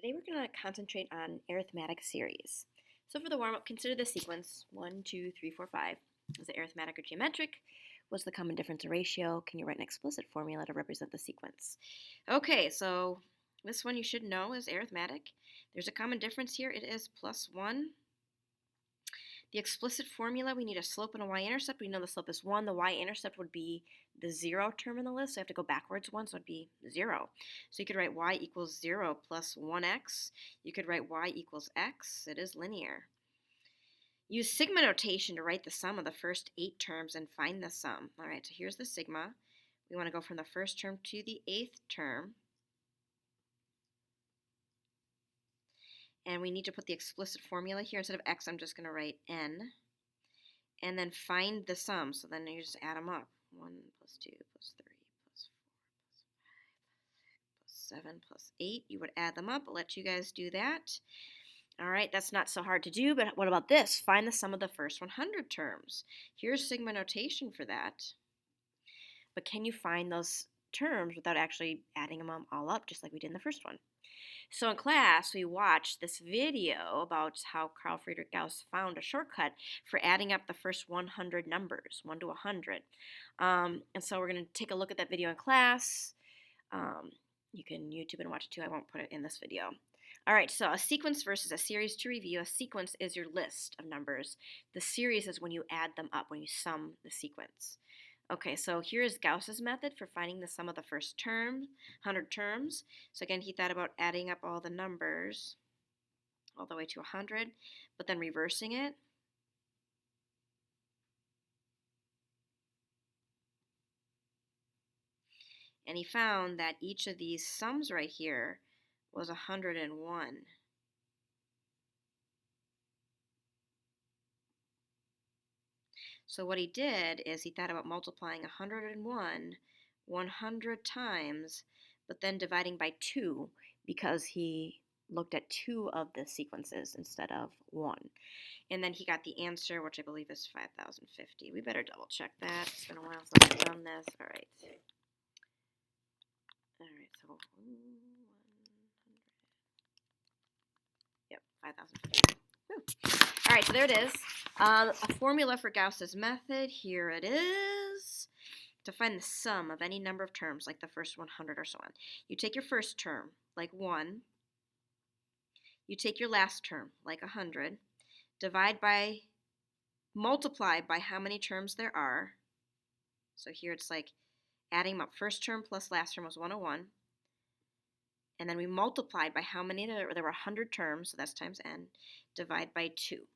Today we're going to concentrate on arithmetic series. So for the warm-up, consider the sequence 1, 2, 3, 4, 5. Is it arithmetic or geometric? What's the common difference or ratio? Can you write an explicit formula to represent the sequence? Okay, so this one you should know is arithmetic. There's a common difference here. It is plus 1. The explicit formula, we need a slope and a y-intercept. We know the slope is 1. The y-intercept would be the 0 term in the list, so I have to go backwards 1, so it would be 0. So you could write y equals 0 plus 1x. You could write y equals x. It is linear. Use sigma notation to write the sum of the first 8 terms and find the sum. All right, so here's the sigma. We want to go from the first term to the 8th term. And we need to put the explicit formula here. Instead of x, I'm just going to write n. And then find the sum. So then you just add them up. 1 plus 2 plus 3 plus 4 plus 5 plus 7 plus 8. You would add them up. I'll let you guys do that. All right, that's not so hard to do, but what about this? Find the sum of the first 100 terms. Here's sigma notation for that. But can you find those terms without actually adding them all up, just like we did in the first one? So in class, we watched this video about how Carl Friedrich Gauss found a shortcut for adding up the first 100 numbers, 1 to 100. And so we're going to take a look at that video in class. You can YouTube and watch it too. I won't put it in this video. All right, so a sequence versus a series. To review, a sequence is your list of numbers. The series is when you add them up, when you sum the sequence. Okay, so here is Gauss's method for finding the sum of the first term, 100 terms. So again, he thought about adding up all the numbers all the way to 100, but then reversing it. And he found that each of these sums right here was 101. So what he did is he thought about multiplying 101 100 times, but then dividing by 2 because he looked at 2 of the sequences instead of 1. And then he got the answer, which I believe is 5,050. We better double check that. It's been a while since I've done this. All right. All right, so 100. Yep, 5,050. All right, so there it is. A formula for Gauss's method. Here it is. To find the sum of any number of terms, like the first 100 or so on. You take your first term, like 1. You take your last term, like 100. Multiply by how many terms there are. So here it's like adding them up. First term plus last term was 101. And then we multiplied by how many there were 100 terms, so that's times n, divide by 2.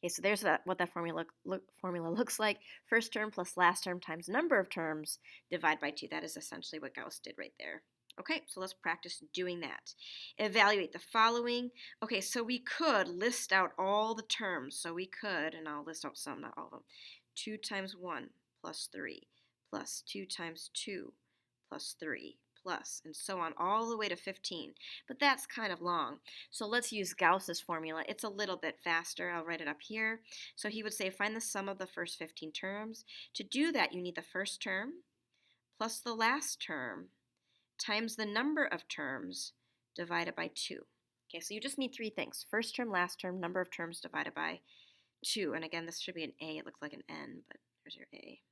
Okay, so there's what that formula looks like. First term plus last term times number of terms, divide by 2. That is essentially what Gauss did right there. Okay, so let's practice doing that. Evaluate the following. Okay, so we could list out all the terms. So we could, and I'll list out some, not all of them. 2 times 1 plus 3 plus 2 times 2 plus 3 plus, and so on, all the way to 15. But that's kind of long. So let's use Gauss's formula. It's a little bit faster. I'll write it up here. So he would say find the sum of the first 15 terms. To do that, you need the first term plus the last term times the number of terms divided by 2. Okay, so you just need 3 things. First term, last term, number of terms divided by 2. And again, this should be an A. It looks like an N, but there's your A.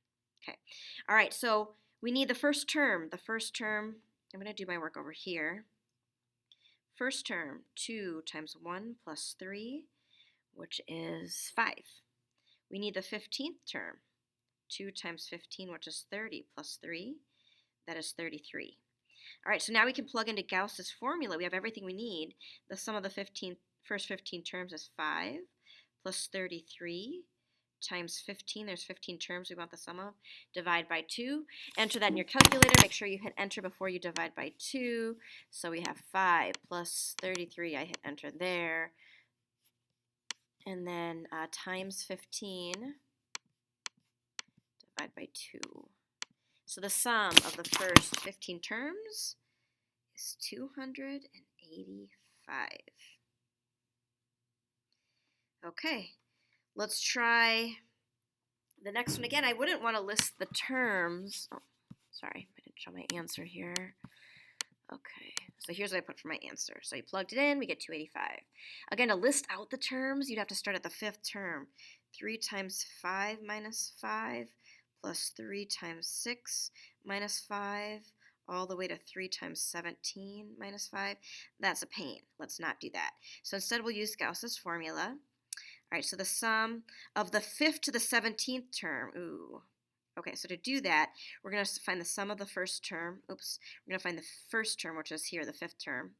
Okay. All right, so we need the first term. The first term, I'm going to do my work over here. First term, 2 times 1 plus 3, which is 5. We need the 15th term, 2 times 15, which is 30, plus 3. That is 33. All right, so now we can plug into Gauss's formula. We have everything we need. The sum of the first 15 terms is 5 plus 33 times 15. There's 15 terms we want the sum of. Divide by 2. Enter that in your calculator. Make sure you hit enter before you divide by 2. So we have 5 plus 33. I hit enter there. And then times 15. Divide by 2. So the sum of the first 15 terms is 285. Okay. Let's try the next one again. I wouldn't want to list the terms. Oh, sorry, I didn't show my answer here. Okay, So here's what I put for my answer. So you plugged it in, we get 285. Again, to list out the terms, you'd have to start at the fifth term. 3 times 5 minus 5 plus 3 times 6 minus 5 all the way to 3 times 17 minus 5. That's a pain. Let's not do that. So instead we'll use Gauss's formula. All right, so the sum of the 5th to the 17th term. Ooh. Okay, so to do that, we're going to find the sum of the first term. Oops. We're going to find the first term, which is here, the 5th term,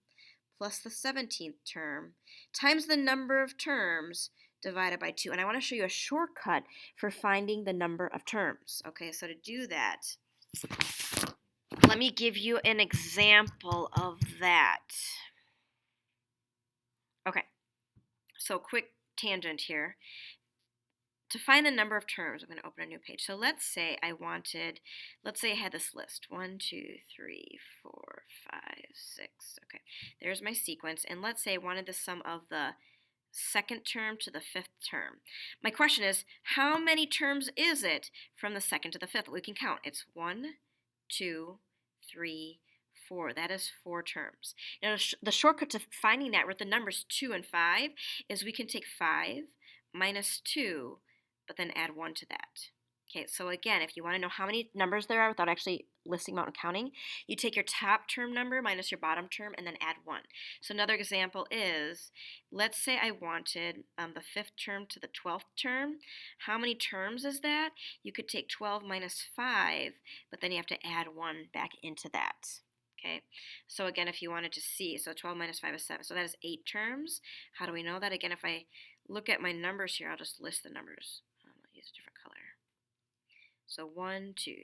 plus the 17th term, times the number of terms divided by 2. And I want to show you a shortcut for finding the number of terms. Okay, so to do that, let me give you an example of that. Okay, so quick tangent here. To find the number of terms, I'm going to open a new page. So let's say I had this list. 1, 2, 3, 4, 5, 6. Okay, there's my sequence. And let's say I wanted the sum of the second term to the 5th term. My question is, how many terms is it from the 2nd to the 5th? We can count. It's 1, 2, 3, 4. That is 4 terms. Now, the shortcut to finding that with the numbers 2 and 5 is we can take 5 minus 2, but then add 1 to that. Okay, so again, if you want to know how many numbers there are without actually listing them out and counting, you take your top term number minus your bottom term and then add 1. So another example is, let's say I wanted the 5th term to the 12th term. How many terms is that? You could take 12 minus 5, but then you have to add 1 back into that. Okay, so again, if you wanted to see, so 12 minus 5 is 7. So that is 8 terms. How do we know that? Again, if I look at my numbers here, I'll just list the numbers. I'll use a different color. So 1, 2, 3, 4,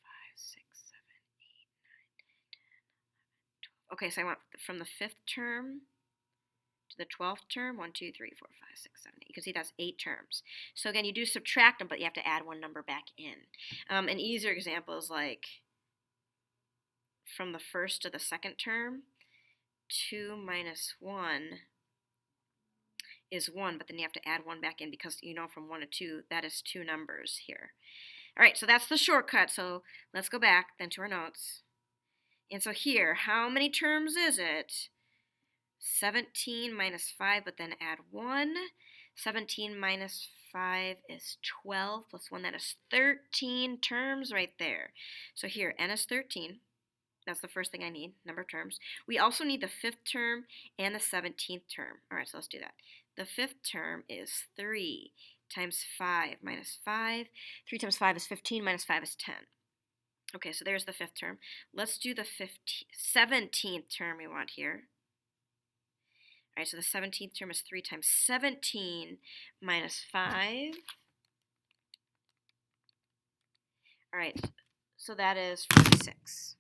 5, 6, 7, 8, 9, 10, 11, 12. Okay, so I went from the 5th term to the 12th term. 1, 2, 3, 4, 5, 6, 7, 8. You can see that's 8 terms. So again, you do subtract them, but you have to add 1 number back in. An easier example is like from the 1st to the 2nd term, 2 minus 1 is 1, but then you have to add 1 back in because you know from 1 to 2, that is 2 numbers here. All right, so that's the shortcut. So let's go back then to our notes. And so here, how many terms is it? 17 minus 5, but then add 1. 17 minus 5 is 12 plus 1. That is 13 terms right there. So here, n is 13. That's the first thing I need, number of terms. We also need the 5th term and the 17th term. All right, so let's do that. The 5th term is 3 times 5 minus 5. 3 times 5 is 15, minus 5 is 10. Okay, so there's the 5th term. Let's do the 17th term we want here. All right, so the 17th term is 3 times 17 minus 5. All right, so that is 46.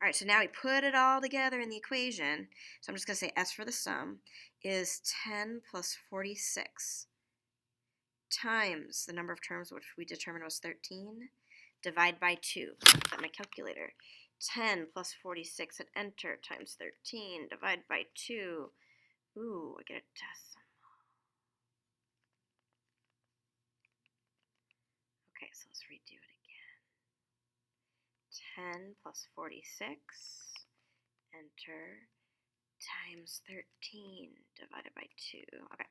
All right, so now we put it all together in the equation. So I'm just going to say S for the sum is 10 plus 46 times the number of terms which we determined was 13, divide by 2. Got my calculator. 10 plus 46 and enter times 13, divide by 2. Ooh, I get a decimal. Okay, so let's redo it again. 10 plus 46, enter, times 13 divided by 2. Okay.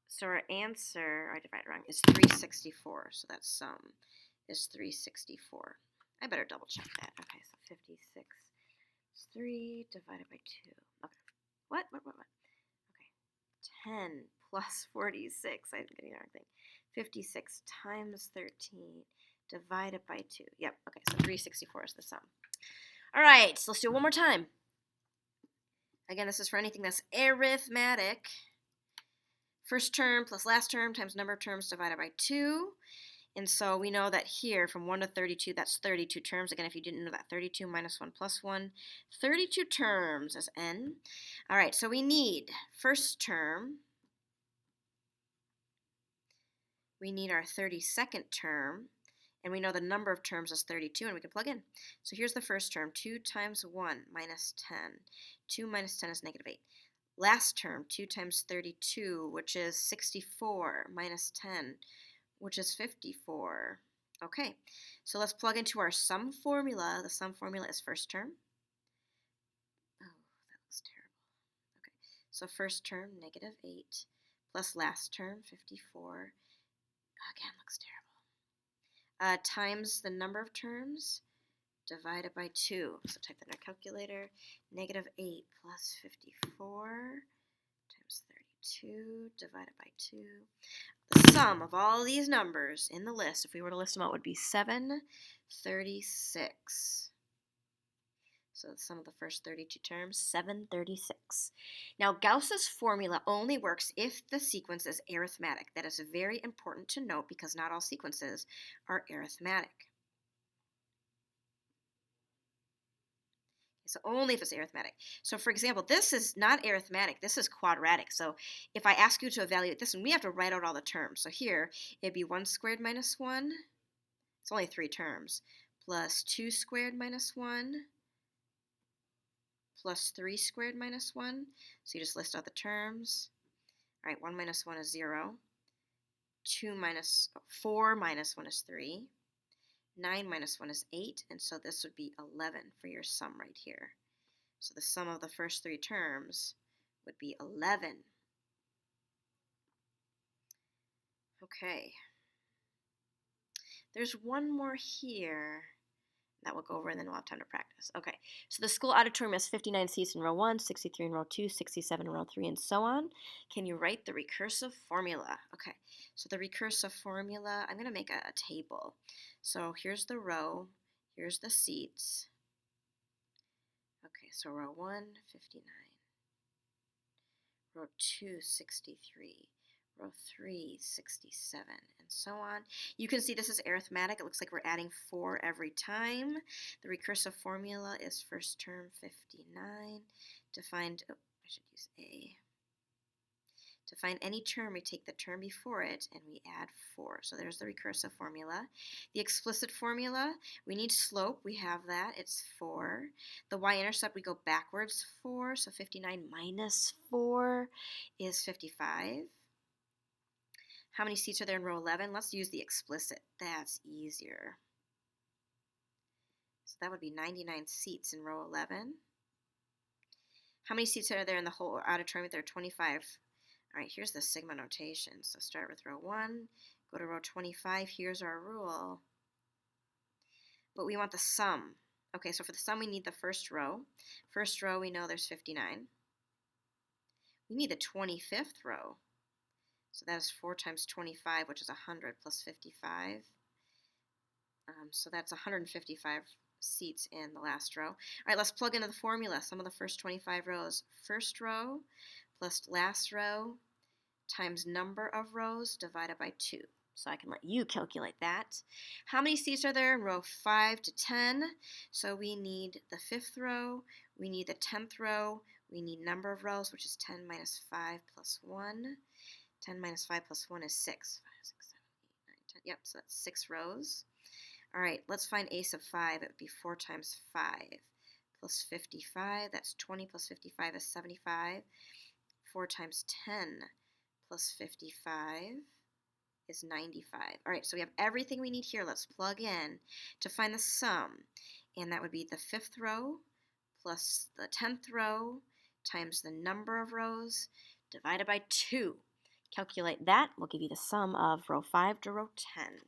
So our answer, I divided wrong, is 364. So that sum is 364. I better double check that. Okay, so 56 is 3 divided by 2. Okay. What? Okay. 10 plus 46. I'm getting the wrong thing. 56 times 13 divided by 2. Yep. Okay, so 364 is the sum. All right, so let's do it one more time. Again, this is for anything that's arithmetic. First term plus last term times number of terms divided by 2. And so we know that here from 1 to 32, that's 32 terms. Again, if you didn't know that, 32 minus 1 plus 1, 32 terms is n. All right, so we need first term. We need our 32nd term. And we know the number of terms is 32, and we can plug in. So here's the first term, 2 times 1 minus 10. 2 minus 10 is negative 8. Last term, 2 times 32, which is 64, minus 10, which is 54. Okay, so let's plug into our sum formula. The sum formula is first term. Oh, that looks terrible. Okay, so first term, negative 8, plus last term, 54. Again, looks terrible. Times the number of terms divided by 2. So type that in our calculator. Negative 8 plus 54 times 32 divided by 2. The sum of all these numbers in the list, if we were to list them out, would be 736. So the sum of the first 32 terms, 736. Now, Gauss's formula only works if the sequence is arithmetic. That is very important to note because not all sequences are arithmetic. So only if it's arithmetic. So for example, this is not arithmetic, this is quadratic. So if I ask you to evaluate this one, we have to write out all the terms. So here, it'd be 1 squared minus 1, it's only 3 terms, plus 2 squared minus 1, plus 3 squared minus 1. So you just list out the terms. All right, 1 minus 1 is 0. 4 minus 1 is 3. 9 minus 1 is 8, and so this would be 11 for your sum right here. So the sum of the first 3 terms would be 11. Okay. There's one more here that we'll go over and then we'll have time to practice. Okay, so the school auditorium has 59 seats in row 1, 63 in row 2, 67 in row 3, and so on. Can you write the recursive formula? Okay, so the recursive formula, I'm going to make a table. So here's the row, here's the seats. Okay, so row 1, 59. Row 2, 63. Row 3, 67, and so on. You can see this is arithmetic. It looks like we're adding 4 every time. The recursive formula is first term 59. To find, oh, I should use A. To find any term, we take the term before it and we add 4. So there's the recursive formula. The explicit formula, we need slope. We have that. It's 4. The y-intercept, we go backwards 4. So 59 minus 4 is 55. How many seats are there in row 11? Let's use the explicit. That's easier. So that would be 99 seats in row 11. How many seats are there in the whole auditorium? There are 25. All right, here's the sigma notation. So start with row 1, go to row 25. Here's our rule. But we want the sum. Okay, so for the sum, we need the first row. First row, we know there's 59. We need the 25th row. So that is 4 times 25, which is 100 plus 55. So that's 155 seats in the last row. All right, let's plug into the formula. Sum of the first 25 rows. First row plus last row times number of rows divided by 2. So I can let you calculate that. How many seats are there in row 5 to 10? So we need the 5th row, we need the 10th row, we need number of rows, which is 10 minus 5 plus 1. 10 minus 5 plus 1 is 6. 5, 6, 7, 8, 9, 10. Yep, so that's 6 rows. All right, let's find a sub 5. It would be 4 times 5 plus 55. That's 20 plus 55 is 75. 4 times 10 plus 55 is 95. All right, so we have everything we need here. Let's plug in to find the sum. And that would be the 5th row plus the 10th row times the number of rows divided by 2. Calculate that. We'll give you the sum of row 5 to row 10.